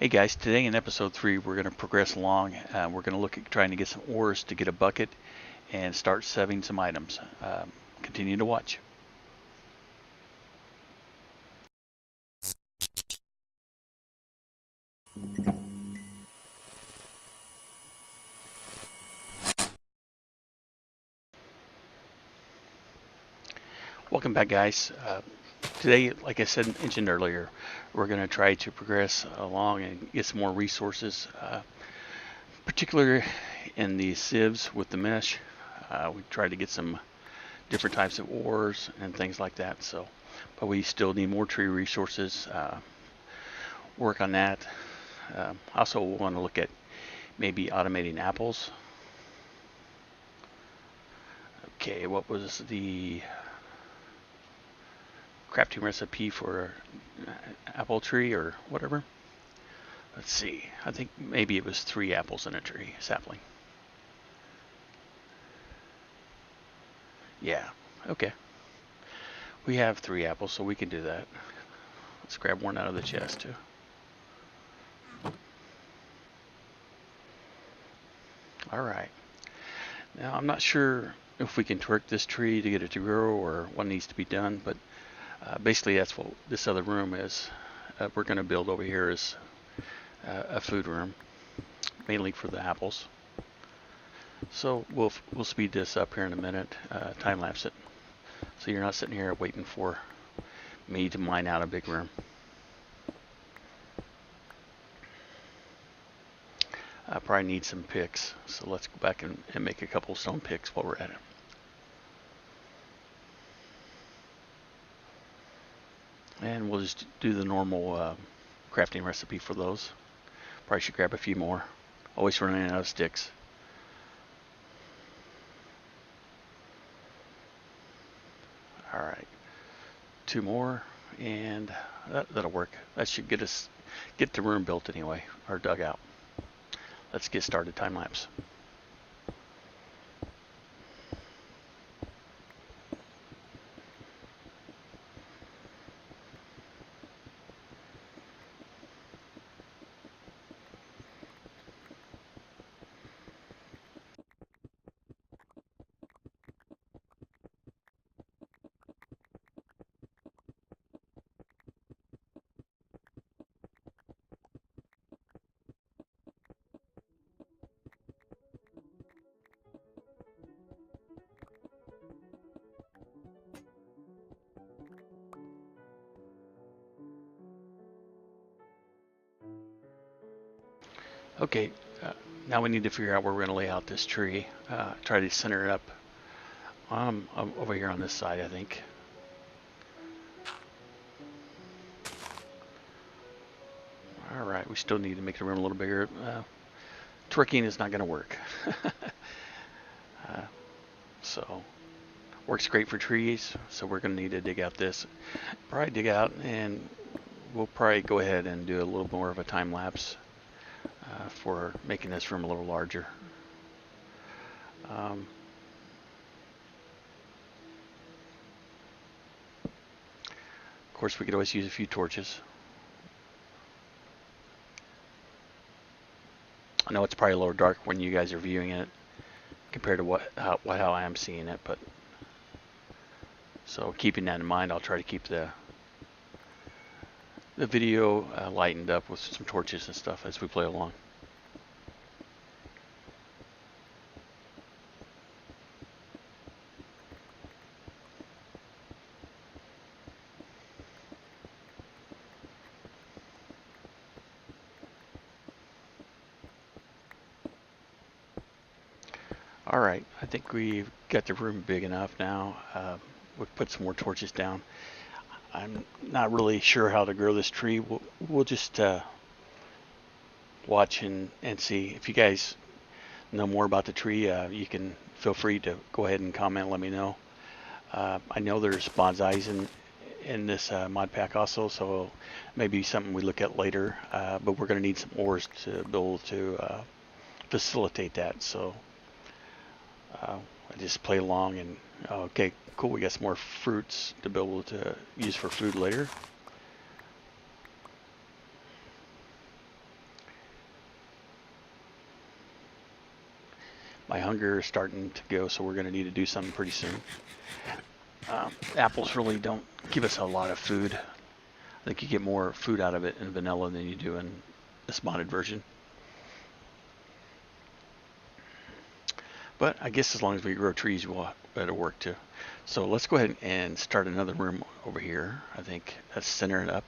Hey guys, today in episode 3 we're going to progress along. We're going to look at trying to get some ores to get a bucket and start sieving some items. Continue to watch. Welcome back guys. Today, like I mentioned earlier, we're going to try to progress along and get some more resources, particularly in the sieves with the mesh. We tried to get some different types of ores and things like that. But we still need more tree resources. Work on that. Also want to look at maybe automating apples. Okay, what was the crafting recipe for apple tree or whatever? Let's see. I think maybe it was 3 apples in a tree sapling. Yeah, okay. We have 3 apples, so we can do that. Let's grab one out of the chest too. Alright. Now I'm not sure if we can twerk this tree to get it to grow or what needs to be done, but basically that's what this other room is. We're going to build over here is a food room, mainly for the apples. So we'll speed this up here in a minute, time lapse it, so you're not sitting here waiting for me to mine out a big room. I probably need some picks, so let's go back and make a couple stone picks while we're at it. And we'll just do the normal crafting recipe for those. Probably should grab a few more. Always running out of sticks. Alright, 2 more, and that'll work. That should get the room built anyway, or dug out. Let's get started, time lapse. Okay, now we need to figure out where we're going to lay out this tree. Try to center it up over here on this side, I think. Alright, we still need to make the room a little bigger. Twerking is not going to work. So, works great for trees, so we're going to need to dig out this. Probably dig out, and we'll probably go ahead and do a little more of a time lapse for making this room a little larger. Of course, we could always use a few torches. I know it's probably a little dark when you guys are viewing it compared to how I am seeing it, but so keeping that in mind, I'll try to keep the video lightened up with some torches and stuff as we play along. Alright, I think we've got the room big enough now. We'll put some more torches down. I'm not really sure how to grow this tree. We'll just watch and see. If you guys know more about the tree, you can feel free to go ahead and comment, let me know. I know there's bonsais in this mod pack also, so maybe something we look at later, but we're going to need some ores to be able to facilitate that. So I just play along and okay, cool, we got some more fruits to be able to use for food later. My hunger is starting to go, so we're going to need to do something pretty soon. Apples really don't give us a lot of food. I think you get more food out of it in vanilla than you do in this modded version. But I guess as long as we grow trees, it'll work too. So let's go ahead and start another room over here. I think let's center it up.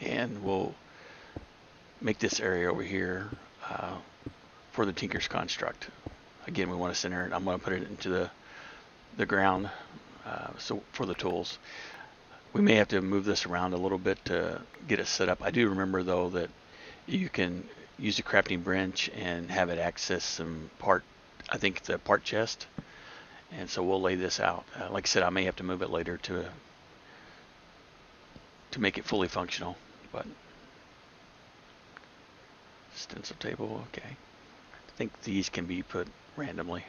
And we'll make this area over here for the Tinker's Construct. Again, we want to center it. I'm going to put it into the ground so for the tools. We may have to move this around a little bit to get it set up. I do remember though that you can use a crafting bench and have it access some I think the part chest. And so we'll lay this out. Like I said, I may have to move it later to make it fully functional. But stencil table, okay. I think these can be put randomly.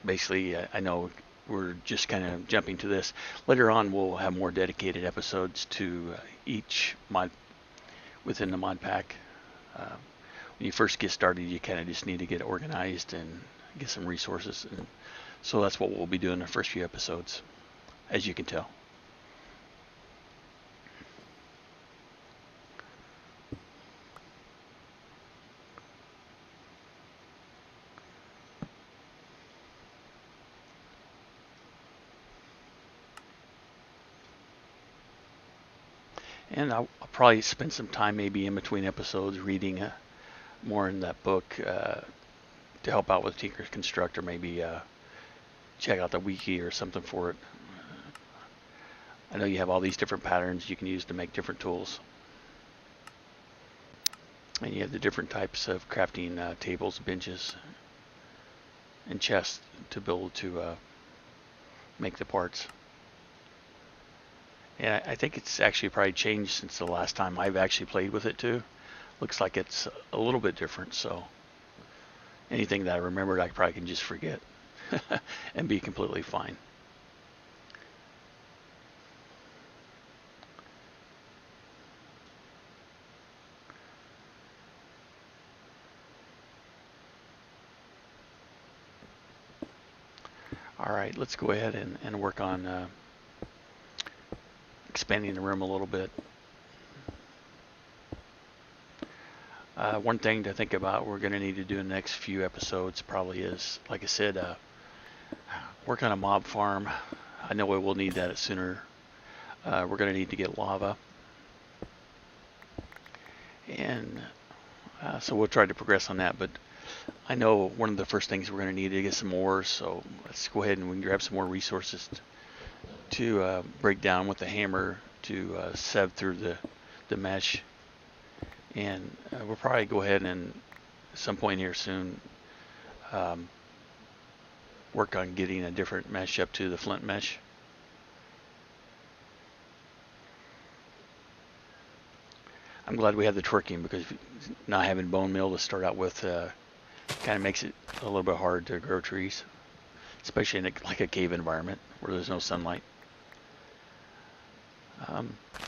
Basically, I know we're just kind of jumping to this. Later on, we'll have more dedicated episodes to each mod within the mod pack. When you first get started, you kind of just need to get organized and get some resources. And so that's what we'll be doing in the first few episodes, as you can tell. And I'll probably spend some time maybe in between episodes reading more in that book to help out with Tinker's Construct, or maybe check out the wiki or something for it. I know you have all these different patterns you can use to make different tools. And you have the different types of crafting tables, benches, and chests to build to make the parts. And I think it's actually probably changed since the last time I've actually played with it too. Looks like it's a little bit different, so anything that I remembered I probably can just forget and be completely fine. All right, let's go ahead and work on expanding the room a little bit. One thing to think about we're going to need to do in the next few episodes probably is, like I said, work on a mob farm. I know we will need that sooner. We're going to need to get lava. And so we'll try to progress on that. But I know one of the first things we're going to need to get some ore. So let's go ahead and we can grab some more resources to break down with the hammer to sieve through the mesh. And we'll probably go ahead and at some point here soon work on getting a different mesh up to the flint mesh. I'm glad we have the twerking, because not having bone meal to start out with kind of makes it a little bit hard to grow trees, especially in like a cave environment where there's no sunlight.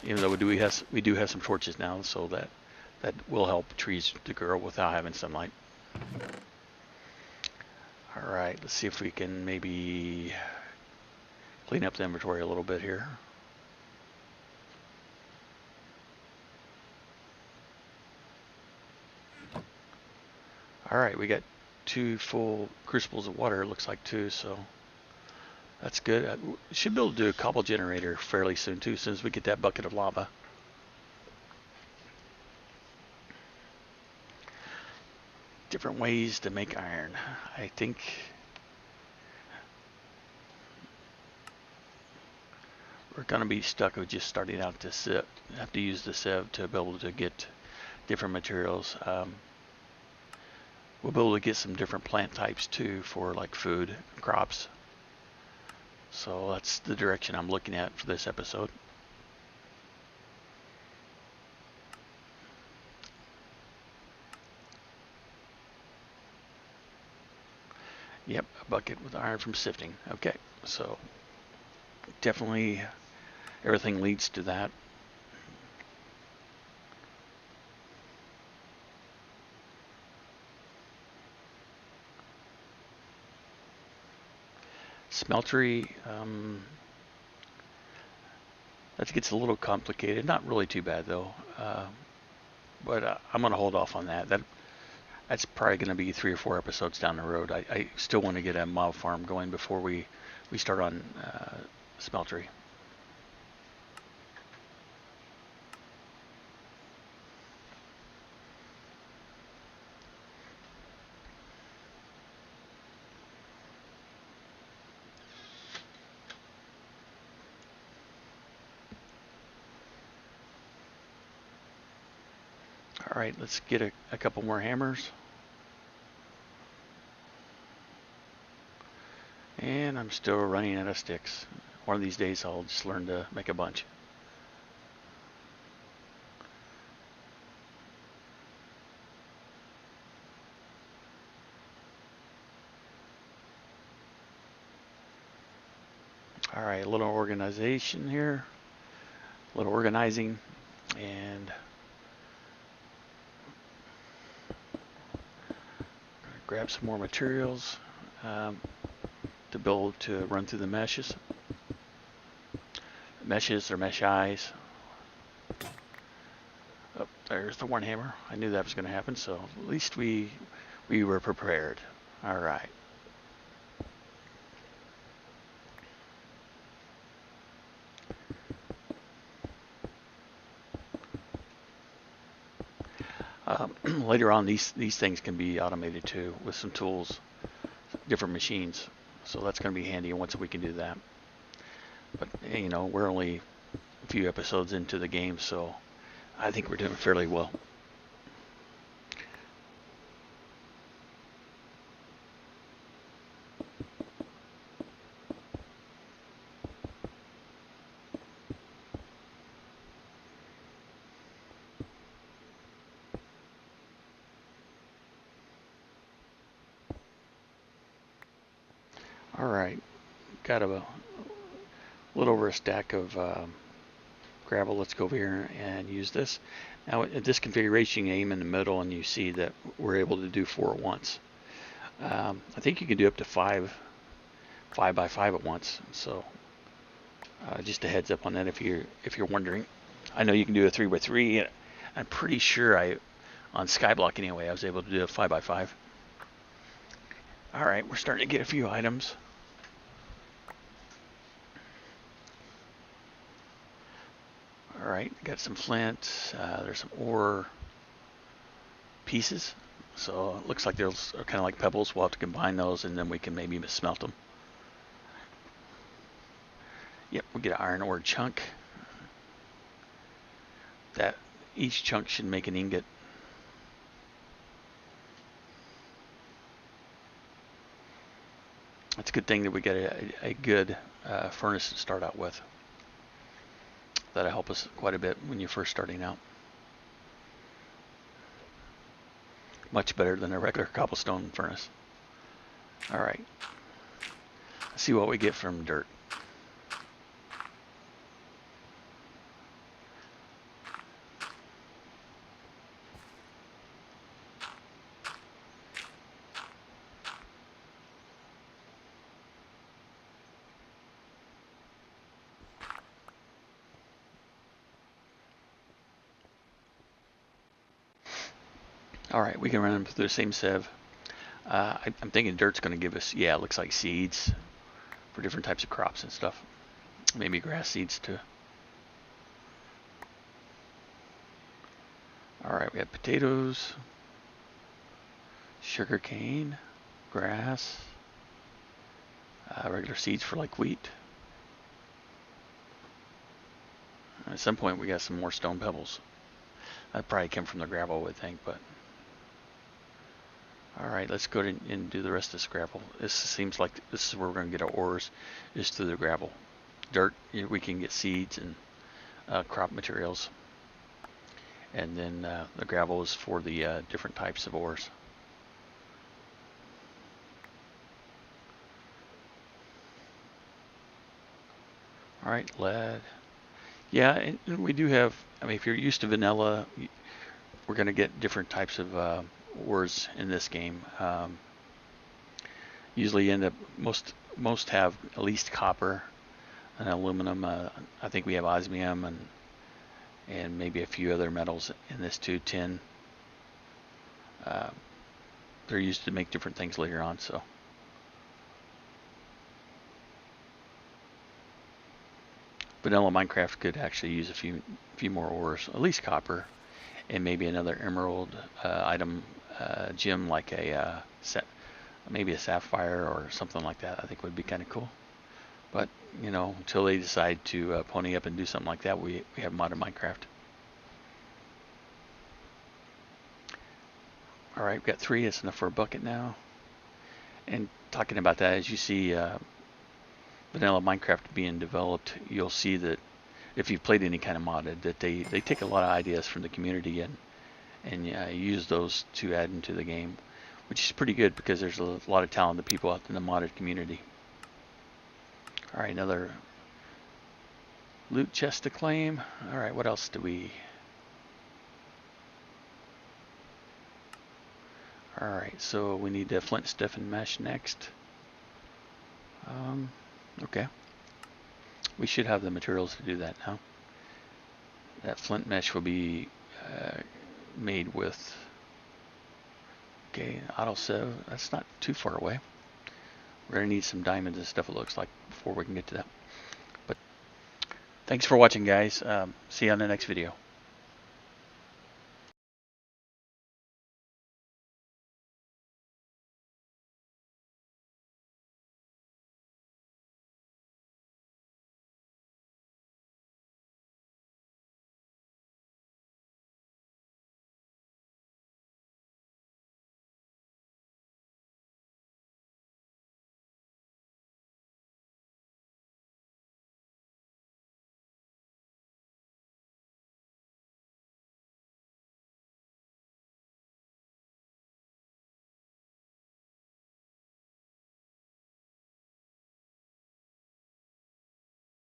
Even though we do have some torches now, so that will help trees to grow without having sunlight. All right, let's see if we can maybe clean up the inventory a little bit here. All right, we got 2 full crucibles of water, it looks like, too, so that's good. We should be able to do a cobble generator fairly soon too, as soon as we get that bucket of lava. Different ways to make iron. I think we're going to be stuck with just starting out to sieve. Have to use the sieve to be able to get different materials. We'll be able to get some different plant types too for like food, crops. So that's the direction I'm looking at for this episode. Yep, a bucket with iron from sifting. Okay, so definitely everything leads to that. Smeltery, that gets a little complicated. Not really too bad though, but I'm going to hold off on that. That's probably going to be 3 or 4 episodes down the road. I still want to get a mob farm going before we start on Smeltery. All right, let's get a couple more hammers. And I'm still running out of sticks. One of these days I'll just learn to make a bunch. All right, a little organization here, a little organizing, and grab some more materials to build to run through the meshes. Meshes or mesh eyes. Oh, there's the one hammer. I knew that was going to happen, so at least we were prepared. All right. Later on, these things can be automated too with some tools, different machines. So that's going to be handy once we can do that. But you know, we're only a few episodes into the game, so I think we're doing fairly well. All right, got a little over a stack of gravel. Let's go over here and use this. Now at this configuration, you aim in the middle and you see that we're able to do 4 at once. I think you can do up to 5 by 5 at once. So just a heads up on that if you're wondering. I know you can do a 3 by 3. I'm pretty sure on SkyBlock anyway, I was able to do a 5 by 5. All right, we're starting to get a few items. All right, got some flint. There's some ore pieces. So it looks like those are kind of like pebbles. We'll have to combine those and then we can maybe smelt them. Yep, we get an iron ore chunk. That each chunk should make an ingot. It's a good thing that we get a good furnace to start out with. That'll help us quite a bit when you're first starting out. Much better than a regular cobblestone furnace. All right, let's see what we get from dirt. All right, we can run them through the same sieve. I'm thinking dirt's going to give us, yeah, it looks like seeds for different types of crops and stuff. Maybe grass seeds too. All right, we have potatoes, sugar cane, grass, regular seeds for like wheat. At some point, we got some more stone pebbles. That probably came from the gravel, I would think, but. All right, let's go and do the rest of this gravel. This seems like this is where we're going to get our ores, is through the gravel. Dirt, we can get seeds and crop materials. And then the gravel is for the different types of ores. All right, lead. Yeah, and we do have, I mean, if you're used to vanilla, we're going to get different types of ores in this game. Usually end up, most most have at least copper and aluminum. I think we have osmium and maybe a few other metals in this too. Tin. They're used to make different things later on. So vanilla Minecraft could actually use a few more ores, at least copper, and maybe another emerald item, gem like maybe a sapphire or something like that. I think would be kind of cool. But you know, until they decide to pony up and do something like that, we have modern Minecraft. All right, we've got 3. It's enough for a bucket now. And talking about that, as you see vanilla Minecraft being developed, you'll see that if you've played any kind of modded, that they take a lot of ideas from the community and use those to add into the game, which is pretty good because there's a lot of talented people out in the modded community. All right, another loot chest to claim. All right, what else do we? All right, so we need the flint, stiff, and mesh next. Okay. We should have the materials to do that now. That flint mesh will be made with, okay, autosieve. That's not too far away. We're going to need some diamonds and stuff, it looks like, before we can get to that. But thanks for watching, guys. See you on the next video.